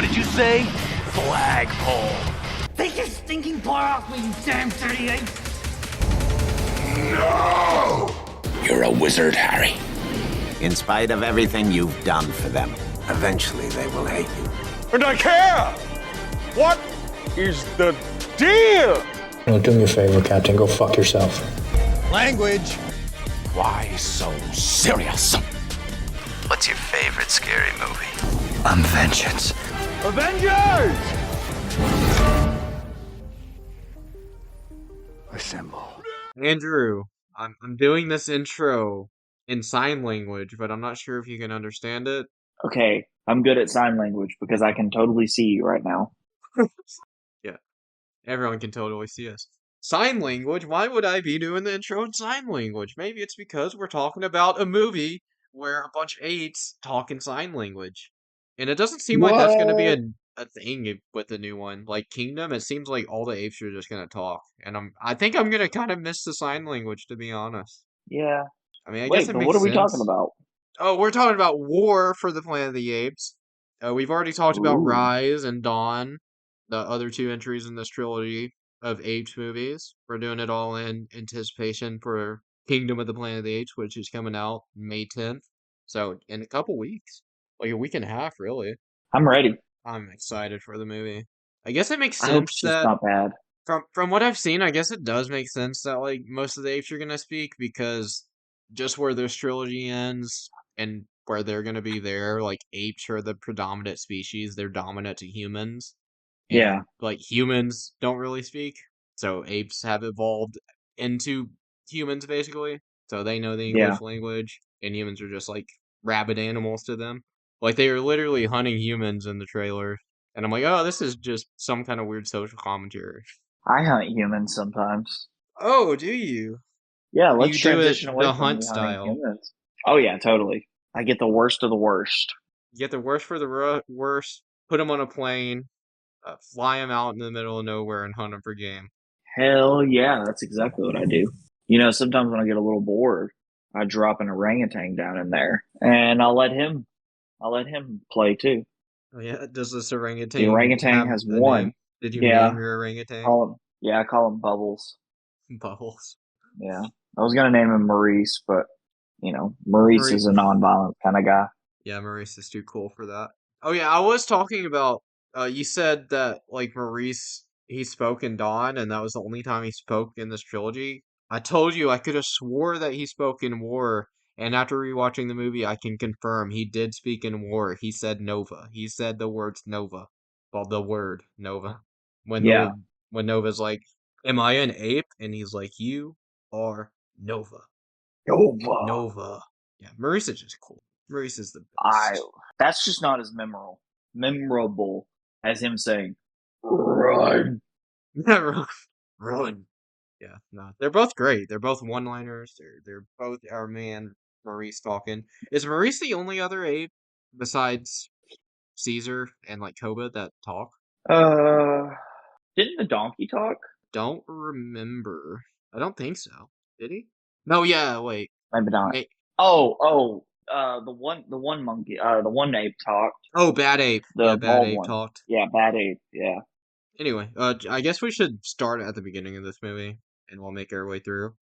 What did you say? Flagpole. Take your stinking paw off me, you damn dirty ape! No! You're a wizard, Harry. In spite of everything you've done for them, eventually they will hate you. And I care! What is the deal? No, do me a favor, Captain. Go fuck yourself. Language. Why so serious? What's your favorite scary movie? I'm vengeance. Avengers! Assemble. Andrew, I'm doing this intro in sign language, but I'm not sure if you can understand it. Okay, I'm good at sign language because I can totally see you right now. Yeah, everyone can totally see us. Sign language? Why would I be doing the intro in sign language? Maybe it's because we're talking about a movie where a bunch of apes talk in sign language. And it doesn't seem like that's going to be a thing with the new one. Like Kingdom, it seems like all the apes are just going to talk. And I think I'm going to kind of miss the sign language, to be honest. Yeah. I mean, I Wait, guess it but makes what are we sense. talking about? Oh, we're talking about War for the Planet of the Apes. We've already talked about Ooh. Rise and Dawn, the other two entries in this trilogy of Apes movies. We're doing it all in anticipation for Kingdom of the Planet of the Apes, which is coming out May 10th. So, in a couple weeks. Like a week and a half, really. I'm ready. I'm excited for the movie. I guess it makes I hope sense it's just that not bad. from what I've seen, I guess it does make sense that like most of the apes are gonna speak because just where this trilogy ends and where they're gonna be there, like apes are the predominant species. They're dominant to humans. And, Yeah. like humans don't really speak, so apes have evolved into humans basically. So they know the English language, and humans are just like rabid animals to them. Like they are literally hunting humans in the trailer, and I'm like, oh, this is just some kind of weird social commentary. I hunt humans sometimes. Oh, do you? Yeah, let's You do it transition away the from hunt me hunting style. humans. Oh yeah, totally. I get the worst of the worst. You get the worst for the worst. Put them on a plane, fly them out in the middle of nowhere, and hunt them for game. Hell yeah, that's exactly what I do. You know, sometimes when I get a little bored, I drop an orangutan down in there, and I'll let him play too. Oh yeah, does this orangutan? The orangutan have has a one. name? Did you Yeah. name your orangutan? I call him Bubbles. Bubbles. Yeah, I was gonna name him Maurice, but you know, Maurice is a non-violent kind of guy. Yeah, Maurice is too cool for that. Oh yeah, I was talking about. You said that like Maurice, he spoke in Dawn, and that was the only time he spoke in this trilogy. I told you I could have swore that he spoke in War, and after rewatching the movie, I can confirm he did speak in War. He said Nova. He said the words Nova. Well, the word Nova. When Yeah. when Nova's like, "Am I an ape?" and he's like, "You are Nova." Nova. Yeah, Maurice is just cool. Maurice is the best. That's just not as memorable as him saying, "Run." Run. Run. Yeah, no. They're both great. They're both one-liners. They're both our man Maurice talking. Is Maurice the only other ape besides Caesar and like Koba that talk? Didn't the donkey talk? Don't remember. I don't think so. Did he? No, yeah, wait. Maybe not. May- the one monkey, the one ape talked. Oh, Bad Ape. The Yeah, Bad bald Ape one. talked. Yeah, bad ape. Yeah. Anyway, I guess we should start at the beginning of this movie, and we'll make our way through.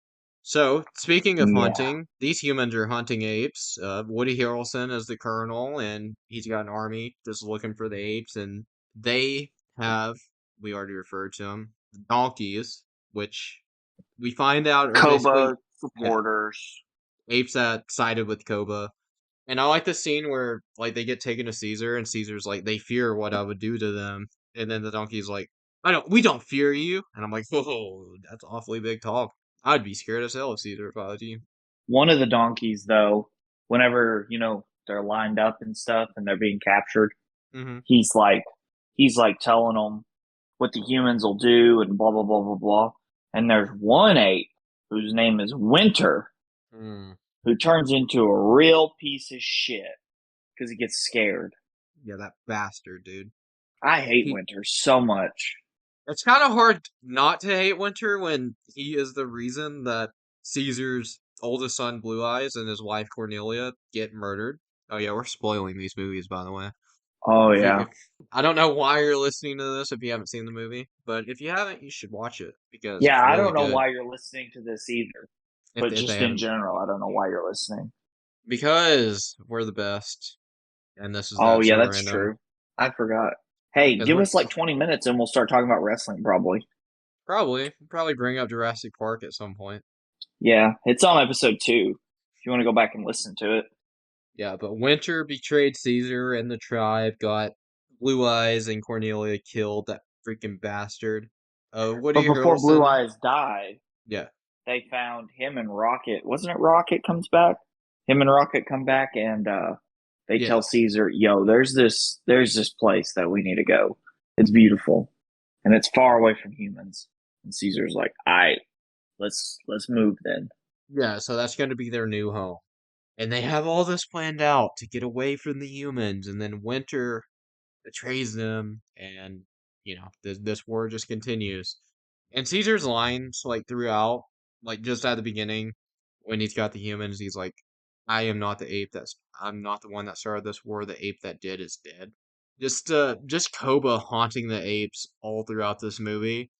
So, speaking of Yeah. hunting, these humans are hunting apes. Woody Harrelson is the colonel, and he's got an army just looking for the apes, and they have, we already referred to them, donkeys, which we find out are basically Koba supporters. apes that sided with Koba. And I like the scene where like they get taken to Caesar, and Caesar's like, they fear what I would do to them. And then the donkey's like, we don't fear you. And I'm like, whoa, that's awfully big talk. I'd be scared as hell of Caesar if I was you. One of the donkeys, though, whenever, you know, they're lined up and stuff and they're being captured, Mm-hmm. he's like telling them what the humans will do and blah, blah, blah, blah, blah. And there's one ape whose name is Winter, who turns into a real piece of shit because he gets scared. Yeah, that bastard, dude. I hate Winter so much. It's kind of hard not to hate Winter when he is the reason that Caesar's oldest son, Blue Eyes, and his wife, Cornelia, get murdered. Oh yeah, we're spoiling these movies, by the way. Oh If you, yeah. if, I don't know why you're listening to this if you haven't seen the movie, but if you haven't, you should watch it because Yeah, it's I really don't know good. why you're listening to this either. But If they just in haven't, general, I don't know why you're listening. because we're the best, and this is Oh that yeah, so that's random. true. I forgot. Hey, Because give we're us like 20 minutes and we'll start talking about wrestling probably. probably bring up Jurassic Park at some point. Yeah, it's on episode 2 if you want to go back and listen to it. Yeah, but Winter betrayed Caesar and the tribe, got Blue Eyes and Cornelia killed, that freaking bastard. Woody But before Blue Harrelson, Eyes died, yeah, they found him and Rocket. Wasn't it Rocket comes back? Him and Rocket come back and they yeah, tell Caesar, "Yo, there's this place that we need to go. It's beautiful and it's far away from humans." And Caesar's like, "All right, let's move then." yeah, so that's going to be their new home. And they have all this planned out to get away from the humans, and then Winter betrays them, and, this war just continues. And Caesar's lines, like, throughout, like, just at the beginning, when he's got the humans, he's like, I'm not the one that started this war, the ape that did is dead. Just Koba haunting the apes all throughout this movie.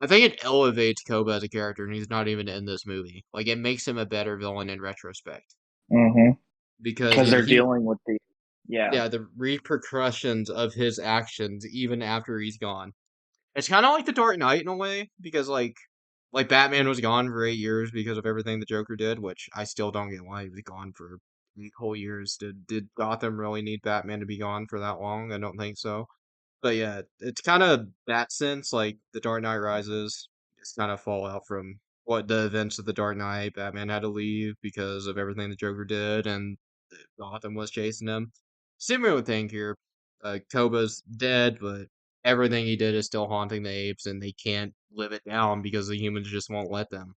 I think it elevates Koba as a character, and he's not even in this movie. Like, it makes him a better villain in retrospect. Mm-hmm. Because, Because they're dealing with yeah. yeah, the repercussions of his actions even after he's gone. It's kind of like the Dark Knight in a way, because like Batman was gone for 8 years because of everything the Joker did, which I still don't get why he was gone for 8 whole years. Did Gotham really need Batman to be gone for that long? I don't think so. But yeah, it's kind of that sense, like the Dark Knight Rises, just kind of fallout from what the events of the Dark Knight. Batman had to leave because of everything the Joker did, and Gotham was chasing him. Similar thing here. Koba's dead, but everything he did is still haunting the apes, and they can't live it down because the humans just won't let them.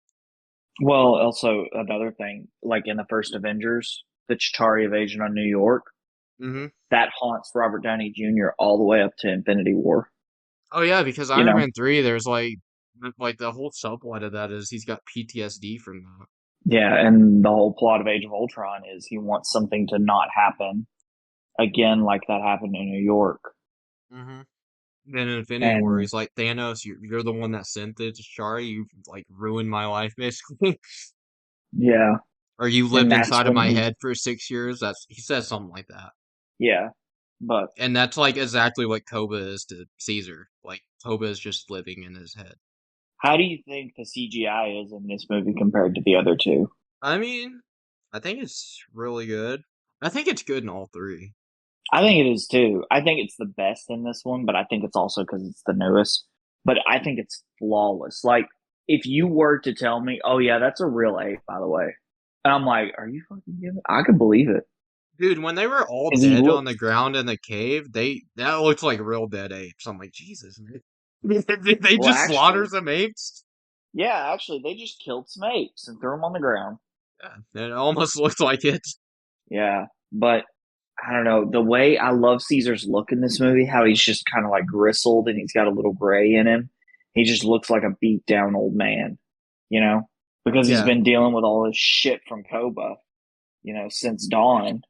Well, also another thing, like in the first Avengers, the Chitauri invasion on New York, Hmm. that haunts Robert Downey Jr. all the way up to Infinity War. Oh yeah, because You Iron know, Man 3, there's like the whole subplot of that is he's got PTSD from that. yeah, and the whole plot of Age of Ultron is he wants something to not happen again like that happened in New York. Hmm. Then in Infinity War, And he's like, Thanos, you're the one that sent it to Shari. You like ruined my life, basically. yeah, Or you and lived that's inside of when my he, head for 6 years. He says something like that. yeah, but And that's like exactly what Koba is to Caesar. Like Koba is just living in his head. how do you think the CGI is in this movie compared to the other two? I mean, I think it's really good. I think it's good in all three. I think it is too. I think it's the best in this one, but I think it's also because it's the newest. But I think it's flawless. Like, if you were to tell me, "Oh yeah, that's a real ape," by the way, and I'm like, "Are you fucking kidding me?" I could believe it Dude, when they were all because he dead on looks. the ground in the cave, that looked like real dead apes. I'm like, Jesus, man. Did they Well, just slaughter actually, some apes? yeah, actually, they just killed some apes and threw them on the ground. Yeah, it almost looked like it. Yeah, but I don't know the way I love Caesar's look in this movie. How he's just kind of like gristled and he's got a little gray in him. He just looks like a beat down old man, you know, because he's Yeah. been dealing with all this shit from Koba, since Dawn.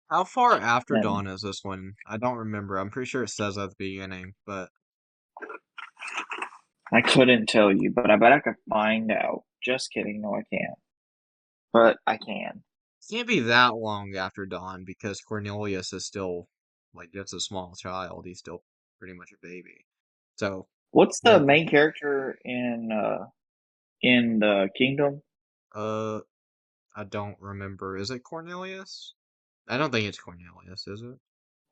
How far after And dawn is this one? I don't remember. I'm pretty sure it says at the beginning, but I couldn't tell you, but I bet I could find out. Just kidding. No, I can't. But I can. it can't be that long after dawn because Cornelius is still like just a small child. He's still pretty much a baby. So What's the then, main character in the kingdom? uh, I don't remember. Is it Cornelius? I don't think it's Cornelius, is it?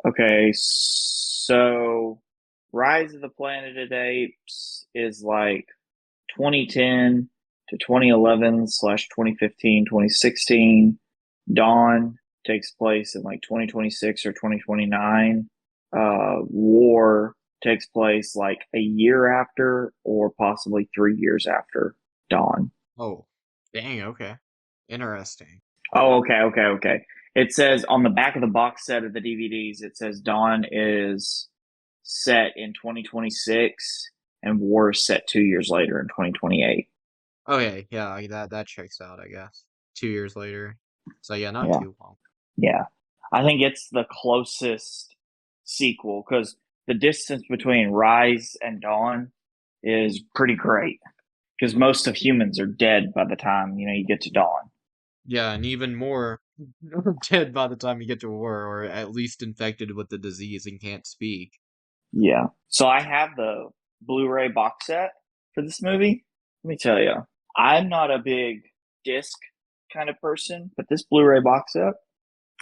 Okay, so Rise of the Planet of the Apes is like 2010 to 2011 slash 2015, 2016. Dawn takes place in like 2026 or 2029. War takes place like a year after or possibly 3 years after Dawn. Oh, dang. Okay, interesting. Oh, okay. It says on the back of the box set of the DVDs, it says Dawn is set in 2026 and War is set 2 years later in 2028. Okay, yeah, that checks out, I guess. 2 years later. So yeah, not Yeah. too long. Yeah. I think it's the closest sequel because the distance between Rise and Dawn is pretty great. Because most of humans are dead by the time you get to Dawn. Yeah, and even more dead by the time you get to war, or at least infected with the disease and can't speak. Yeah. So I have the Blu-ray box set for this movie. Let me tell you, I'm not a big disc kind of person, but this Blu-ray box set,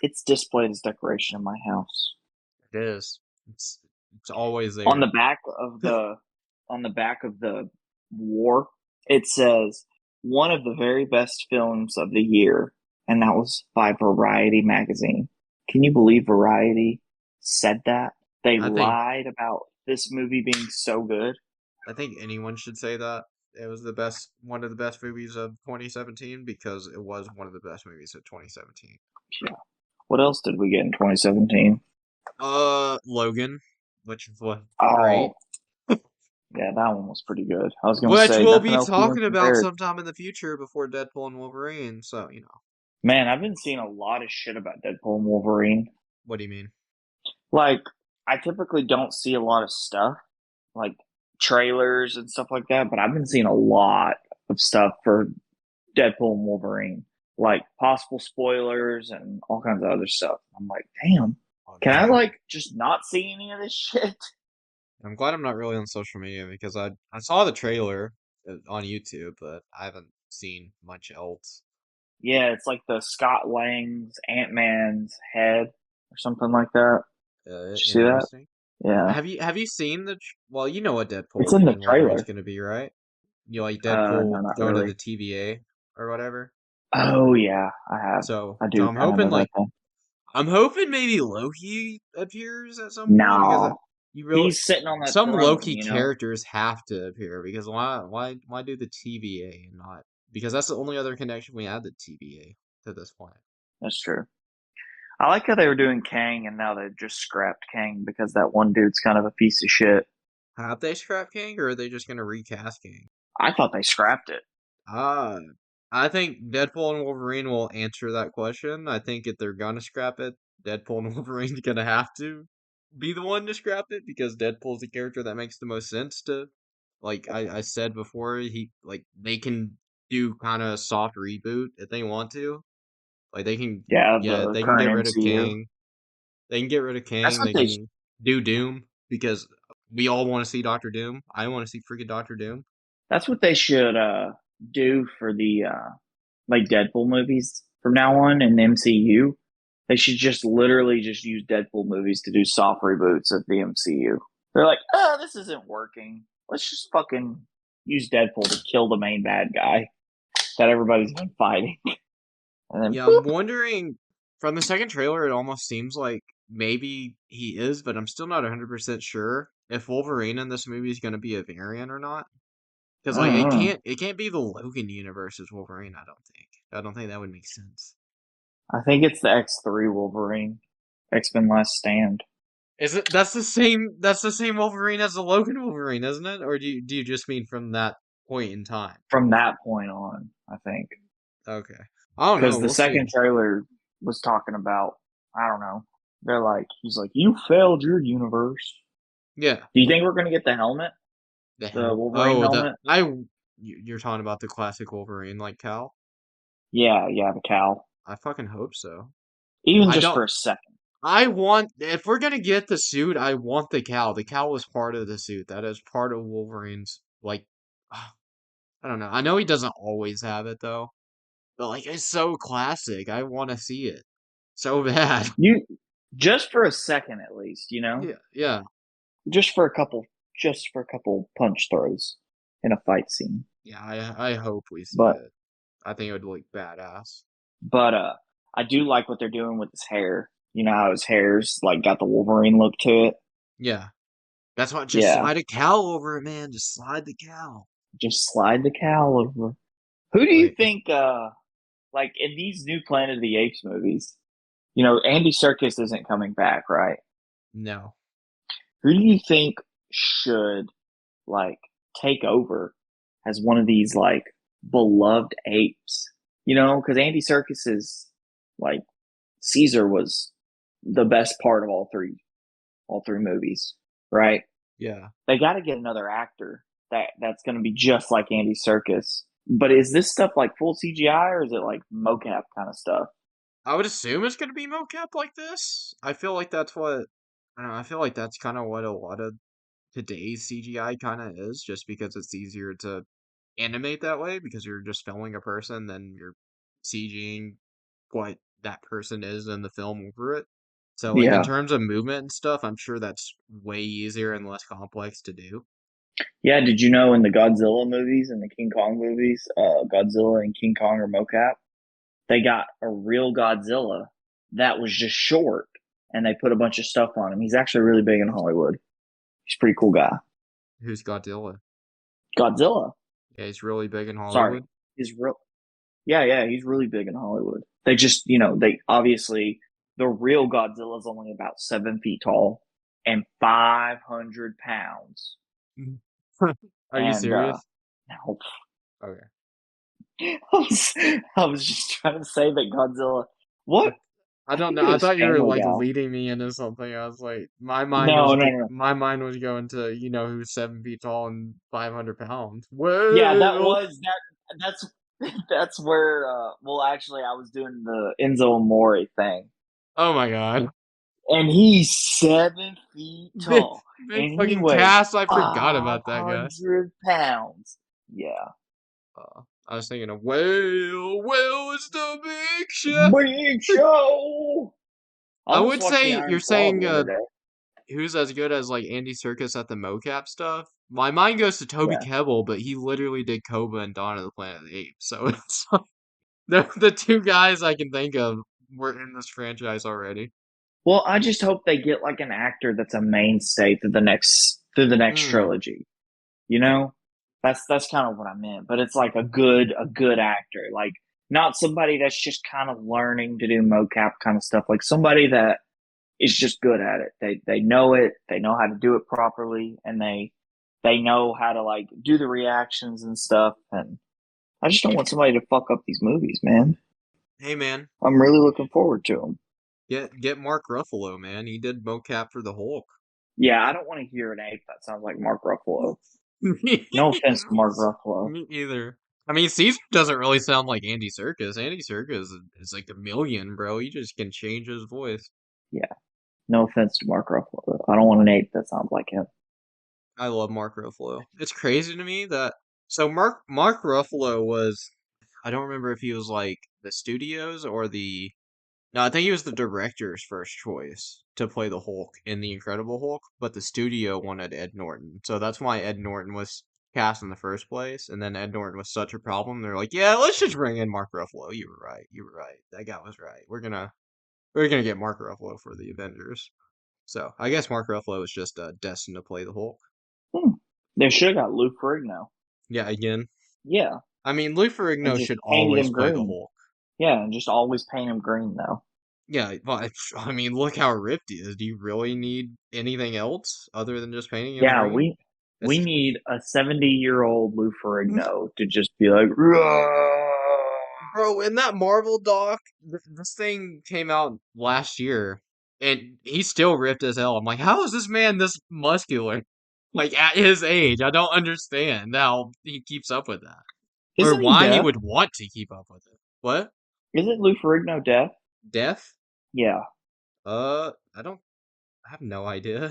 it's displayed as decoration in my house. It is. It's always there. On the back of the war, it says one of the very best films of the year, and that was by Variety magazine. Can you believe Variety said that? They lied about this movie being so good. I think anyone should say that. It was one of the best movies of 2017 because it was one of the best movies of 2017. Yeah. What else did we get in 2017? Logan, which was great. great. Yeah, that one was pretty good. I was going to say, which we'll be talking about sometime in the future before Deadpool and Wolverine. So Man, I've been seeing a lot of shit about Deadpool and Wolverine. What do you mean? Like, I typically don't see a lot of stuff, like trailers and stuff like that, but I've been seeing a lot of stuff for Deadpool and Wolverine, like possible spoilers and all kinds of other stuff. I'm like, damn, can I just not see any of this shit? I'm glad I'm not really on social media because I saw the trailer on YouTube, but I haven't seen much else. Yeah, it's like the Scott Lang's Ant-Man's head or something like that. Did you see that? Yeah. Have you seen well, you know what Deadpool it's in the and trailer. Wolverine's gonna be, right? You like Deadpool no, going really. to the TVA or whatever? Oh yeah, I have. So I do. I'm hoping I'm hoping maybe Loki appears at some point because he's sitting on that some throne, Loki characters have to appear because why do the TVA and not because that's the only other connection we had to TVA to this point. That's true. I like how they were doing Kang and now they've just scrapped Kang because that one dude's kind of a piece of shit. Have they scrapped Kang or are they just gonna recast Kang? I thought they scrapped it. I think Deadpool and Wolverine will answer that question. I think if they're gonna scrap it, Deadpool and Wolverine's gonna have to be the one to scrap it because Deadpool's the character that makes the most sense to. Like I said before, they can do kind of a soft reboot if they want to. Like they can, they can get rid of Kang. They can get rid of Kang. They can do Doom because we all want to see Doctor Doom. I want to see freaking Doctor Doom. That's what they should do for the Deadpool movies from now on in the MCU. They should just literally just use Deadpool movies to do soft reboots of the MCU. They're like, oh, this isn't working. Let's just fucking use Deadpool to kill the main bad guy that everybody's been fighting. And then, I'm wondering, from the second trailer, it almost seems like maybe he is, but I'm still not 100% sure if Wolverine in this movie is going to be a variant or not. Because it can't be the Logan universe as Wolverine. I don't think that would make sense. I think it's the X3 Wolverine, X-Men Last Stand. Is it? That's the same Wolverine as the Logan Wolverine, isn't it? Or do you just mean from that point in time? From that point on, I think. Okay. I don't know. Because the second trailer was talking about, I don't know. They're like, he's like, you failed your universe. Yeah. Do you think we're gonna get the helmet? The Wolverine helmet? You're talking about the classic Wolverine, like Cal? Yeah, the Cal. I fucking hope so. Even just for a second. If we're gonna get the suit, I want the Cal. The Cal was part of the suit. That is part of Wolverine's, I don't know. I know he doesn't always have it, though. But, it's so classic. I want to see it. So bad. Just for a second, at least, Yeah. Just for a couple punch throws in a fight scene. Yeah, I hope we see it. I think it would look badass. But I do like what they're doing with his hair. You know how his hair's got the Wolverine look to it? Yeah. That's why slide a cowl over it, man. Just slide the cowl. Just slide the cowl over. Who do you think in these new Planet of the Apes movies, Andy Serkis isn't coming back, right? No. Who do you think should take over as one of these beloved apes? Because Andy Serkis is Caesar was the best part of all three all 3 movies, right? Yeah. They got to get another actor that's going to be just like Andy Serkis. But is this stuff like full CGI or is it like mocap kind of stuff? I would assume it's gonna be mocap like this. I feel like that's what I don't know, I feel like that's kind of what a lot of today's CGI kind of is, just because it's easier to animate that way because you're just filming a person, then you're CGing what that person is in the film over it. So, like, in Yeah. terms of movement and stuff, I'm sure that's way easier and less complex to do. Yeah, did you know in the Godzilla movies and the King Kong movies, Godzilla and King Kong are mocap? They got a real Godzilla that was just short and they put a bunch of stuff on him. He's actually really big in Hollywood. He's a pretty cool guy. Who's Godzilla? Godzilla. Yeah, he's really big in Sorry. Hollywood. He's real. Yeah, he's really big in Hollywood. They just, they obviously, the real Godzilla is only about 7 feet tall and 500 pounds. Are you serious? No, Okay. I was just trying to say that Godzilla. What? I don't know. Look at I this thought you were Family like Guy. leading me into something. I was like, No. my mind was going to who's 7 feet tall and 500 pounds. Yeah, that Well, was that. That's where. Well, actually, I was doing the Enzo Amore thing, oh my god, and he's 7 feet big, tall, big and he fucking weighs cast. I forgot five about that guy. hundred pounds. Yeah, I was thinking of well, it's the big show. big show. I I almost would watched the say Iron you're Claw saying the other day. who's as good as like Andy Serkis at the mocap stuff. My mind goes to Toby Yeah. Kebbell, but he literally did Koba and Dawn of the Planet of the Apes. So it's the 2 guys I can think of were in this franchise already. Well, I just hope they get like an actor that's a mainstay through the next Mm. trilogy. You know, that's kind of what I meant. But it's like a good actor, like not somebody that's just kind of learning to do mocap kind of stuff. Like somebody that is just good at it. They know it. They know how to do it properly, and they know how to like do the reactions and stuff. And I just don't want somebody to fuck up these movies, man. Hey man, I'm really looking forward to them. get Mark Ruffalo, man. He did mocap for the Hulk. Yeah, I don't want to hear an ape that sounds like Mark Ruffalo. No offense to Mark Ruffalo. Me either. I mean, Caesar doesn't really sound like Andy Serkis. Andy Serkis is like a million, bro. He just can change his voice. Yeah, no offense to Mark Ruffalo. I don't want an ape that sounds like him. I love Mark Ruffalo. It's crazy to me that so Mark Ruffalo was I don't remember if he was like the studios or the no, I think he was the director's first choice to play the Hulk in The Incredible Hulk, but the studio wanted Ed Norton. So that's why Ed Norton was cast in the first place, and then Ed Norton was such a problem, they're like, yeah, let's just bring in Mark Ruffalo. You were right. You were right. That guy was right. We're gonna get Mark Ruffalo for the Avengers. So I guess Mark Ruffalo is just destined to play the Hulk. They should have got Lou Ferrigno. Yeah, again. Yeah, I mean, Lou and Ferrigno just should painted always him play the green. Hulk. Yeah, and just always paint him green though. Yeah, but I mean, look how ripped he is. Do you really need anything else other than just painting him Yeah, green? we It's need a 70-year-old Lou Ferrigno to just be like, "Rah!" bro, in that Marvel doc, this thing came out last year, and he's still ripped as hell. I'm like, how is this man this muscular? Like at his age, I don't understand how he keeps up with that, or Isn't he why he deaf? would want to keep up with it. What? Isn't Lou Ferrigno deaf? Deaf? Yeah, I don't. I have no idea.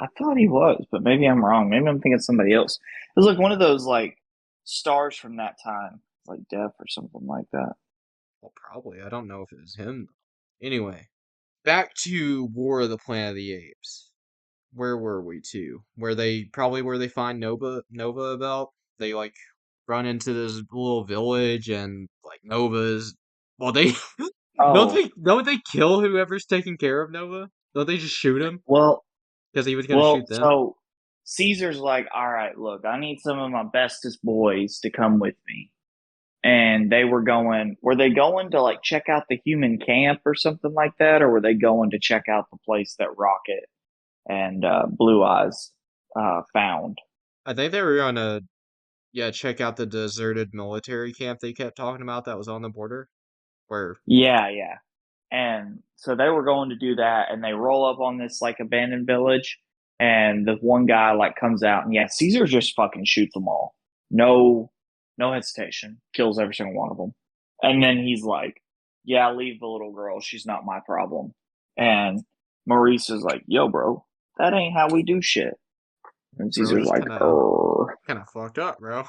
I thought he was, but maybe I'm wrong. Maybe I'm thinking somebody else. It was like one of those like stars from that time, like deaf or something like that. Well, probably. I don't know if it was him. Anyway, back to War of the Planet of the Apes. Where were we to? Where they find Nova about? They like run into this little village and like Nova's well they Oh, don't they kill whoever's taking care of Nova? Don't they just shoot him? well, Because he was gonna shoot them? So Caesar's like, all right, look, I need some of my bestest boys to come with me. And were they going to like check out the human camp or something like that? Or were they going to check out the place that Rocket and Blue Eyes found? I think they were gonna check out the deserted military camp they kept talking about that was on the border. Where Yeah. And so they were going to do that, and they roll up on this like abandoned village, and the one guy like comes out, and yeah, Caesar just fucking shoots them all. No, no hesitation. Kills every single one of them. And then he's like, yeah, leave the little girl. She's not my problem. And Maurice is like, yo, bro, that ain't how we do shit. And Caesar's like, kind of fucked up, bro.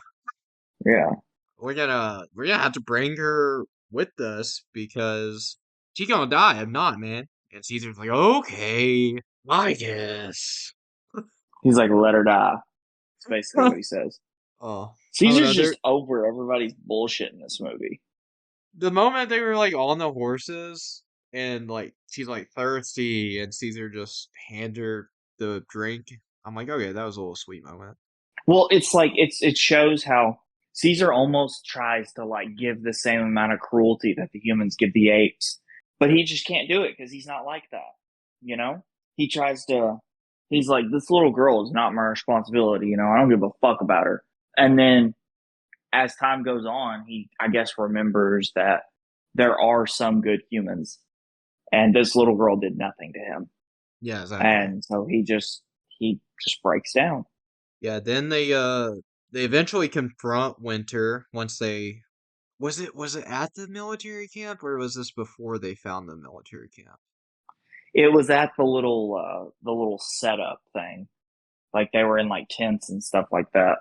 Yeah. We're gonna have to bring her with us because she's gonna die. I'm not, man. And Caesar's like, okay, I guess. He's like, let her die. That's basically what he says. Oh, Caesar's just over everybody's bullshit in this movie. The moment they were like on the horses and like she's like thirsty and Caesar just hand her the drink, I'm like, okay, that was a little sweet moment. Well, it's like it shows how Caesar almost tries to like give the same amount of cruelty that the humans give the apes, but he just can't do it because he's not like that. You know, he tries to. He's like, this little girl is not my responsibility. You know, I don't give a fuck about her. And then as time goes on, he, I guess, remembers that there are some good humans, and this little girl did nothing to him. Yeah, exactly. And so he just breaks down. Yeah, then they eventually confront Winter once they was it at the military camp or was this before they found the military camp? It was at the little setup thing. Like they were in like tents and stuff like that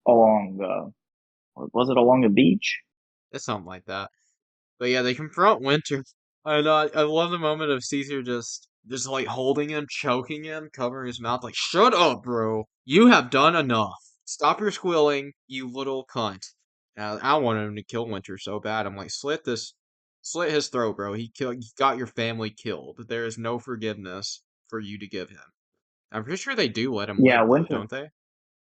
along was it along the beach? It's something like that. But yeah, they confront Winter. I love the moment of Caesar just like holding him, choking him, covering his mouth, like, shut up, bro. You have done enough. Stop your squealing, you little cunt. I wanted him to kill Winter so bad. I'm like, slit his throat, bro. He got your family killed. There is no forgiveness for you to give him. I'm pretty sure they do let him live, Winter, though, don't they?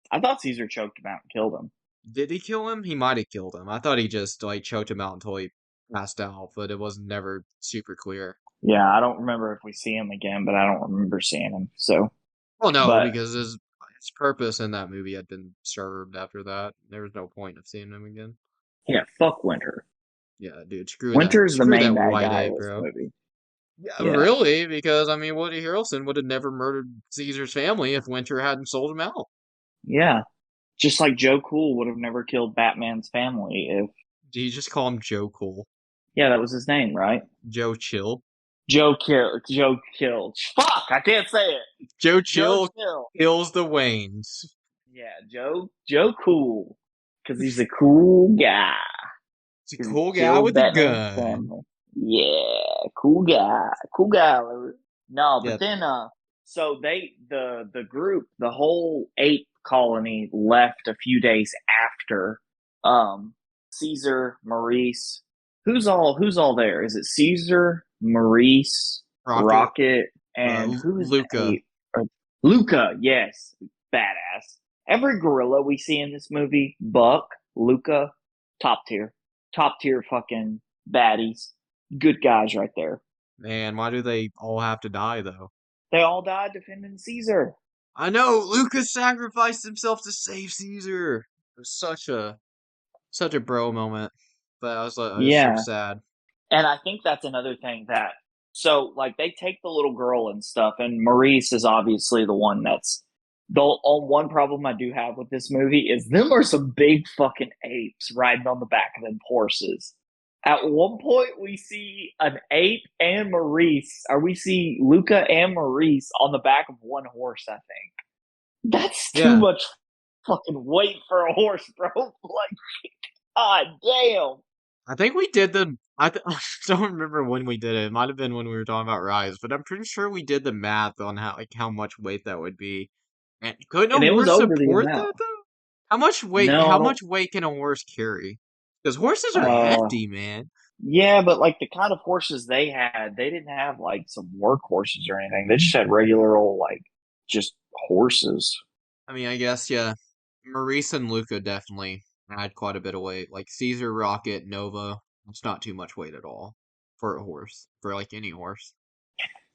I thought Caesar choked him out and killed him. Did he kill him? He might have killed him. I thought he just like choked him out until he passed out, but it was never super clear. Yeah, I don't remember if we see him again, but I don't remember seeing him. So, well, no, because his purpose in that movie had been served after that. There was no point of seeing him again. Yeah, fuck Winter. Yeah, dude, screw Winter's that. the main bad white guy ape, in this bro. movie. Yeah, really? Because I mean, Woody Harrelson would have never murdered Caesar's family if Winter hadn't sold him out. Yeah, just like Joe Cool would have never killed Batman's family if. Do you just call him Joe Cool? Yeah, that was his name, right? Joe Chill. Joe Kill. Fuck, I can't say it. Joe Chill kills the Waynes. Yeah, Joe Cool, because he's a cool guy. He's a cool guy with a gun. Family. Yeah, cool guy. No, but then so the group, the whole ape colony left a few days after Caesar, Maurice. Who's all there? Is it Caesar, Maurice, Rocket and who's Luca? Luca, yes, badass. Every gorilla we see in this movie, Buck, Luca, top tier fucking baddies, good guys right there. Man, why do they all have to die though? They all died defending Caesar. I know, Lucas sacrificed himself to save Caesar. It was such a bro moment, but I was so sad. And I think that's another thing that, so like they take the little girl and stuff, and Maurice is obviously the one that's the one problem I do have with this movie is them are some big fucking apes riding on the back of them horses. At one point, we see an ape and Maurice, or we see Luca and Maurice on the back of one horse, I think. That's too much fucking weight for a horse, bro. Like, god damn. I think we did I don't remember when we did it. It might have been when we were talking about Rise, but I'm pretty sure we did the math on how much weight that would be. And could a horse support that though? How much weight? No, how much weight can a horse carry? Because horses are hefty, man. Yeah, but like the kind of horses they had, they didn't have like some work horses or anything. They just had regular old like just horses. I mean, I guess Maurice and Luca definitely had quite a bit of weight. Like Caesar, Rocket, Nova, it's not too much weight at all for a horse, for like any horse.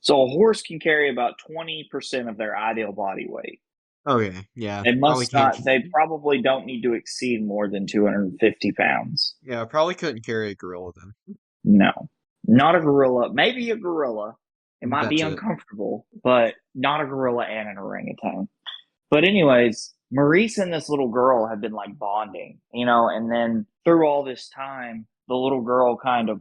So a horse can carry about 20% of their ideal body weight. Okay, yeah. They must not. They probably don't need to exceed more than 250 pounds. Yeah, probably couldn't carry a gorilla then. No. Not a gorilla. Maybe a gorilla. It might be That's it. uncomfortable, but not a gorilla and an orangutan. But anyways, Maurice and this little girl have been like bonding, and then through all this time, the little girl kind of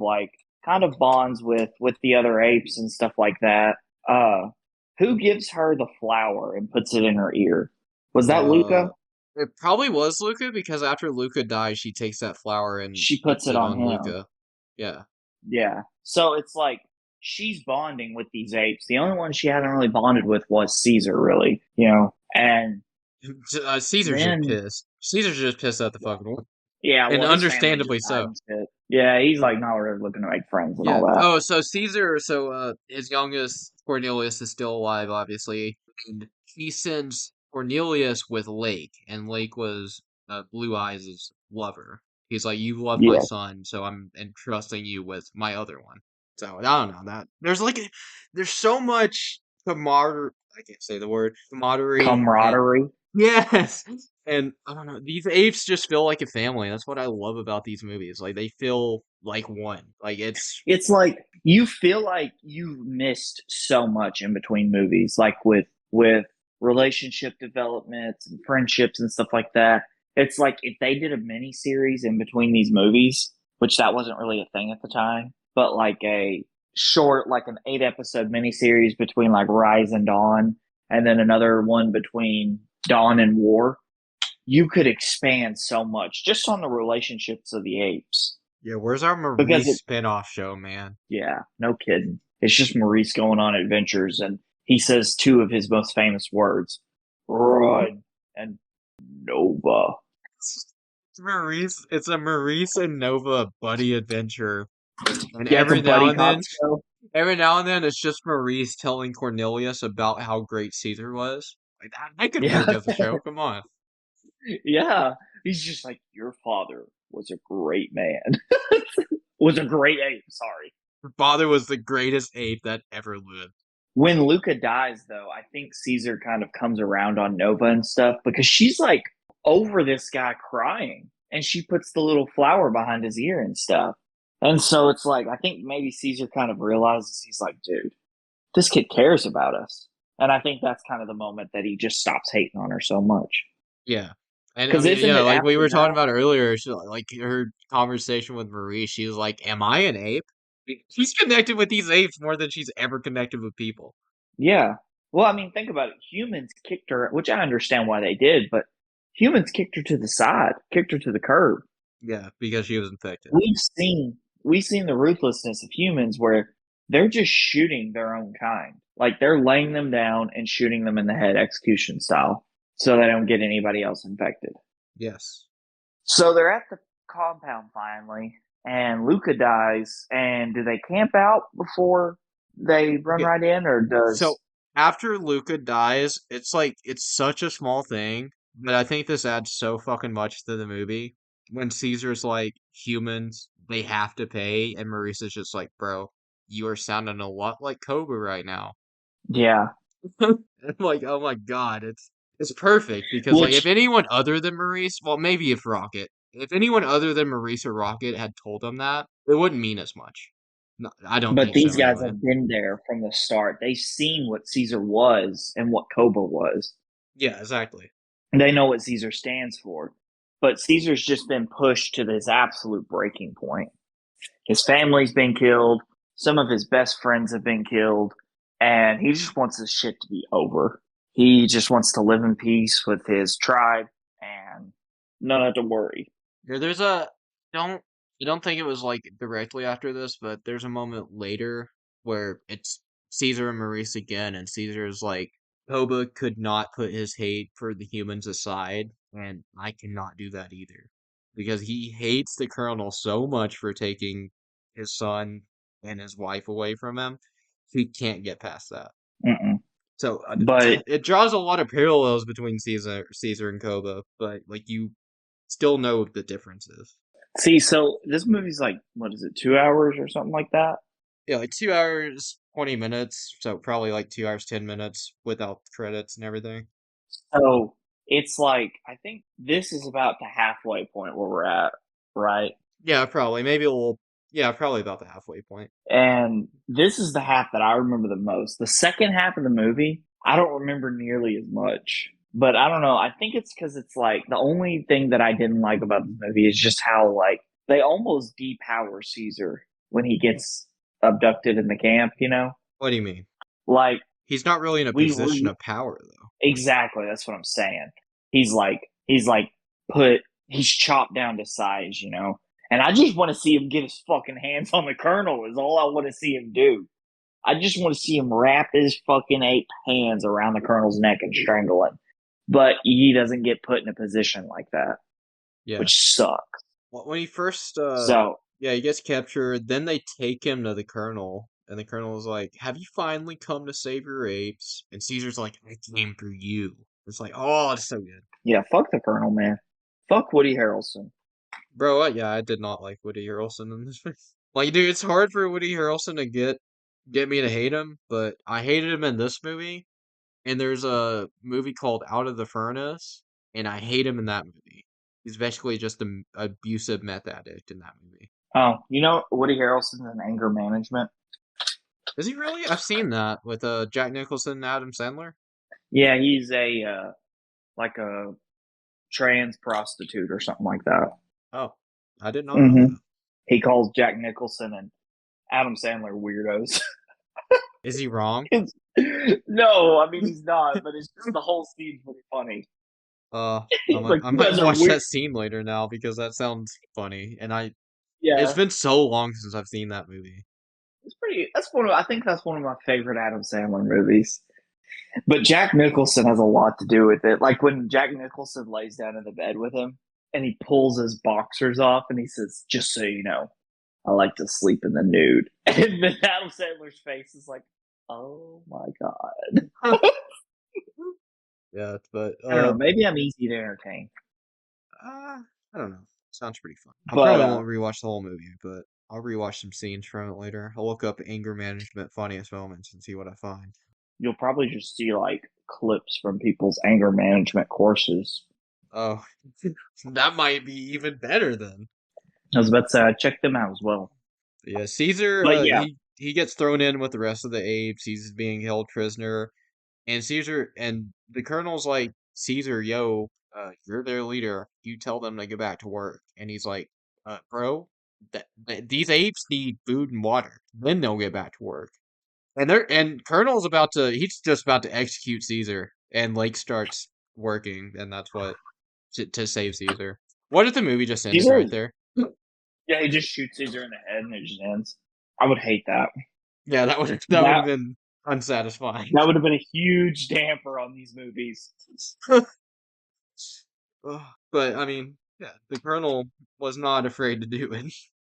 bonds with the other apes and stuff like that. Uh, who gives her the flower and puts it in her ear? Was that Uh, Luca? it probably was Luca because after Luca dies, she takes that flower and She puts puts it it on on him. Luca. Yeah. Yeah. So it's like she's bonding with these apes. The only one she hadn't really bonded with was Caesar, really, And Caesar's just then, pissed. Caesar's just pissed at the fucking world. yeah, And well, his family just understandably died so. and shit. Yeah, he's like not really looking to make friends and all Yeah. that. Oh, so Caesar, his youngest Cornelius is still alive, obviously, and he sends Cornelius with Lake, and Lake was Blue Eyes' lover. He's like, "You love my Yeah. son, so I'm entrusting you with my other one." So I don't know that there's so much camaraderie. I can't say the word camaraderie and Camaraderie. yes, and I don't know. These apes just feel like a family. That's what I love about these movies. Like they feel like one. Like it's It's like you feel like you missed so much in between movies, like with relationship developments and friendships and stuff like that. It's like if they did a mini series in between these movies, which that wasn't really a thing at the time, but like a short, like an 8 episode mini series between like Rise and Dawn, and then another one between Dawn and War, you could expand so much just on the relationships of the apes. yeah. Where's our Because Maurice spinoff show, man? yeah, no kidding. It's just Maurice going on adventures, and he says two of his most famous words: "Run" and "Nova." It's Maurice. It's a Maurice and Nova buddy adventure, and Yeah, it's a buddy cop show. every now and then, it's just Maurice telling Cornelius about how great Caesar was. Like that, I could Yeah, work as a show. Come on. yeah. He's just like, your father was a great man. Was a great ape. Sorry. Your father was the greatest ape that ever lived. When Luca dies, though, I think Caesar kind of comes around on Nova and stuff because she's like over this guy crying, and she puts the little flower behind his ear and stuff. And so it's like, I think maybe Caesar kind of realizes he's like, dude, this kid cares about us. And I think that's kind of the moment that he just stops hating on her so much. Yeah. And I Because mean, isn't yeah, it like we after were talking that? about earlier, like her conversation with Marie, she was like, "Am I an ape?" She's connected with these apes more than she's ever connected with people. Yeah. Well, I mean, think about it. Humans kicked her, which I understand why they did, but humans kicked her to the side, kicked her to the curb. Yeah, because she was infected. We've seen the ruthlessness of humans where they're just shooting their own kind. Like they're laying them down and shooting them in the head execution style so they don't get anybody else infected. Yes. So they're at the compound finally, and Luca dies. And do they camp out before they run Yeah. right in, or So does after Luca dies, it's like it's such a small thing, but I think this adds so fucking much to the movie. When Caesar's like, humans, they have to pay, and Maurice is just like, bro, you are sounding a lot like Koba right now. yeah? I'm like, oh my god, it's perfect because like if Which, anyone other than Maurice, well maybe if anyone other than Maurice or Rocket had told them that, it wouldn't mean as much. No, I don't but think so these guys anyway. have been there from the start. They've seen what Caesar was and what Koba was. Yeah, exactly. They know what Caesar stands for. But Caesar's just been pushed to this absolute breaking point. His family's been killed. Some of his best friends have been killed. And he just wants this shit to be over. He just wants to live in peace with his tribe and not have to worry. Yeah, there's a don't I don't think it was like directly after this, but there's a moment later where it's Caesar and Maurice again, and Caesar's like, Koba could not put his hate for the humans aside, and I cannot do that either. Because he hates the Colonel so much for taking his son and his wife away from him, he can't get past that. Mm-mm. So But it draws a lot of parallels between Caesar and Koba, but like you still know the differences. see, so this movie's like, what is it, 2 hours or something like that? Yeah, like 2 hours, 20 minutes. So probably like 2 hours, 10 minutes without credits and everything. So it's like, I think this is about the halfway point where we're at, right? Yeah, probably. Maybe a little Yeah, probably about the halfway point. And this is the half that I remember the most. The second half of the movie, I don't remember nearly as much. But I don't know. I think it's because it's like the only thing that I didn't like about the movie is just how like they almost depower Caesar when he gets abducted in the camp. What do you mean? Like He's not really in a position of power, though. exactly. That's what I'm saying. He's chopped down to size. And I just want to see him get his fucking hands on the colonel. Is all I want to see him do. I just want to see him wrap his fucking ape hands around the colonel's neck and strangle him. But he doesn't get put in a position like that, Yeah. which sucks. Well, when he first, he gets captured, then they take him to the colonel, and the colonel is like, "Have you finally come to save your apes?" And Caesar's like, "I came for you." It's like, oh, it's so good. Yeah, fuck the colonel, man. Fuck Woody Harrelson. Bro, I did not like Woody Harrelson in this movie. Like, dude, it's hard for Woody Harrelson to get me to hate him, but I hated him in this movie. And there's a movie called Out of the Furnace, and I hate him in that movie. He's basically just an abusive meth addict in that movie. Oh, Woody Harrelson in Anger Management? Is he really? I've seen that with Jack Nicholson and Adam Sandler. Yeah, he's a trans prostitute or something like that. Oh, I did not know that. He calls Jack Nicholson and Adam Sandler weirdos. Is he wrong? No, I mean he's not, but it's just the whole scene's pretty funny. I might watch that scene later now because that sounds funny, and it's been so long since I've seen that movie. It's pretty. I think that's one of my favorite Adam Sandler movies. But Jack Nicholson has a lot to do with it. Like when Jack Nicholson lays down in the bed with him and he pulls his boxers off and he says, "Just so you know, I like to sleep in the nude." And then Adam Sandler's face is like, "Oh my god." Yeah, but I don't know. Maybe I'm easy to entertain. I don't know. Sounds pretty fun. I probably won't rewatch the whole movie, but I'll rewatch some scenes from it later. I'll look up anger management funniest moments and see what I find. You'll probably just see like clips from people's anger management courses. Oh, that might be even better then. I was about to say, check them out as well. Yeah, Caesar, he gets thrown in with the rest of the apes. He's being held prisoner. And Caesar, and the colonel's like, "Caesar, yo, you're their leader. You tell them to get back to work." And he's like, "Bro, these apes need food and water. Then they'll get back to work." And Colonel's he's just about to execute Caesar. And Lake starts working, and that's what, to save Caesar. What if the movie just ended right there? Yeah, he just shoots Caesar in the head and it just ends. I would hate that. Yeah, that would have been unsatisfying. That would have been a huge damper on these movies. But I mean, yeah, the Colonel was not afraid to do it.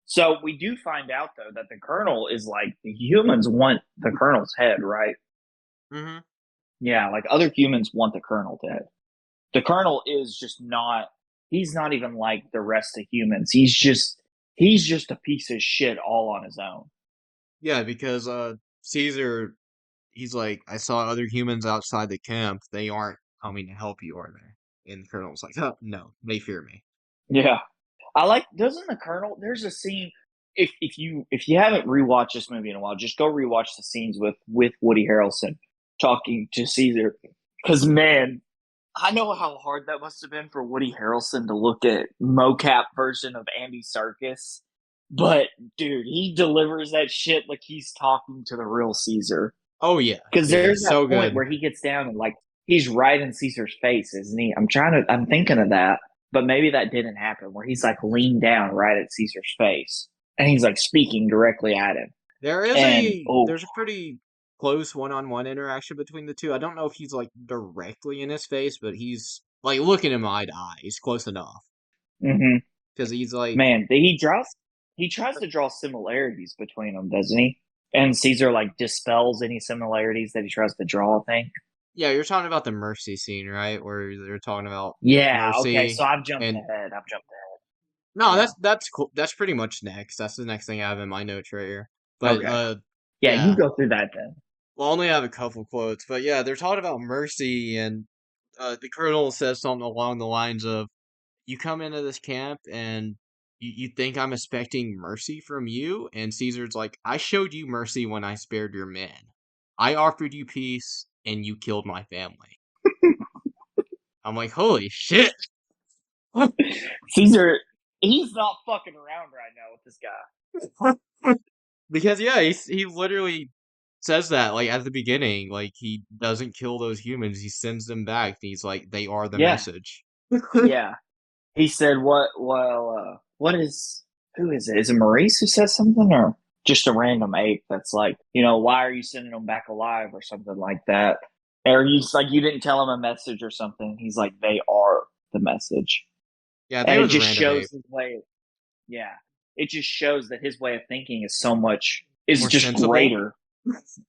So we do find out though that the Colonel is like the humans want the Colonel's head, right? Mm-hmm. Yeah, like other humans want the Colonel dead. The Colonel is just not. He's not even like the rest of humans. He's just a piece of shit all on his own. Yeah, because Caesar, he's like, "I saw other humans outside the camp. They aren't coming to help you, are they?" And the Colonel's like, "Oh, no, they fear me." Yeah. Doesn't the Colonel, there's a scene, if you haven't rewatched this movie in a while, just go rewatch the scenes with Woody Harrelson talking to Caesar. Because, man, I know how hard that must have been for Woody Harrelson to look at mocap version of Andy Serkis. But, dude, he delivers that shit like he's talking to the real Caesar. Oh, yeah. Because there's that so point good. where he gets down and, like, he's right in Caesar's face, isn't he? I'm thinking of that. But maybe that didn't happen, where he's like leaned down right at Caesar's face, and he's like speaking directly at him. There's a pretty close one-on-one interaction between the two. I don't know if he's like directly in his face, but he's like looking him eye to eye. He's close enough. Mm-hmm. Because he's like, man, he tries to draw similarities between them, doesn't he? And Caesar like dispels any similarities that he tries to draw, I think. Yeah, you're talking about the Mercy scene, right? Where they're talking about Mercy. Okay, so I've jumped ahead. No, yeah. That's cool. That's pretty much next. That's the next thing I have in my notes right here. But okay. Yeah, you go through that then. Well, I only have a couple quotes, but yeah, they're talking about Mercy, and the Colonel says something along the lines of, "You come into this camp and you think I'm expecting mercy from you? And Caesar's like, I showed you mercy when I spared your men. I offered you peace, and you killed my family. I'm like, holy shit. Caesar, he's not fucking around right now with this guy. Because yeah, he literally says that like at the beginning, like he doesn't kill those humans, he sends them back. And he's like, they are the Yeah. message. Yeah. He said, what is, who is it? Is it Maurice who says something, or just a random ape that's like, why are you sending them back alive or something like that? Or he's like, you didn't tell him a message or something. He's like, they are the message. Yeah, And they it was a just random shows ape. his way. Yeah. It just shows that his way of thinking is so much, is More just sensible. greater.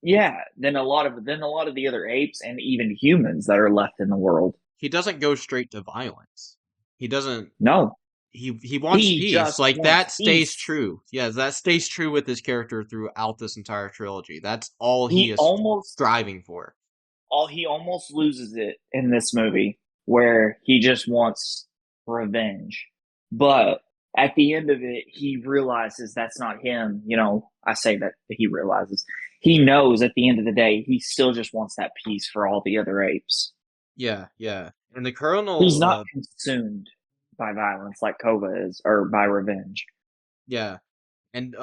Yeah. Than a lot of the other apes and even humans that are left in the world. He doesn't go straight to violence. He doesn't. No. He wants He peace. just Like wants that stays peace. true. Yeah, that stays true with his character throughout this entire trilogy. That's all he He is almost striving for. he almost loses it in this movie where he just wants revenge. But at the end of it, he realizes that's not him. I say that he realizes. He knows at the end of the day, he still just wants that peace for all the other apes. Yeah, yeah. And the Colonel, He's not consumed by violence like Kova is, or by revenge. yeah. And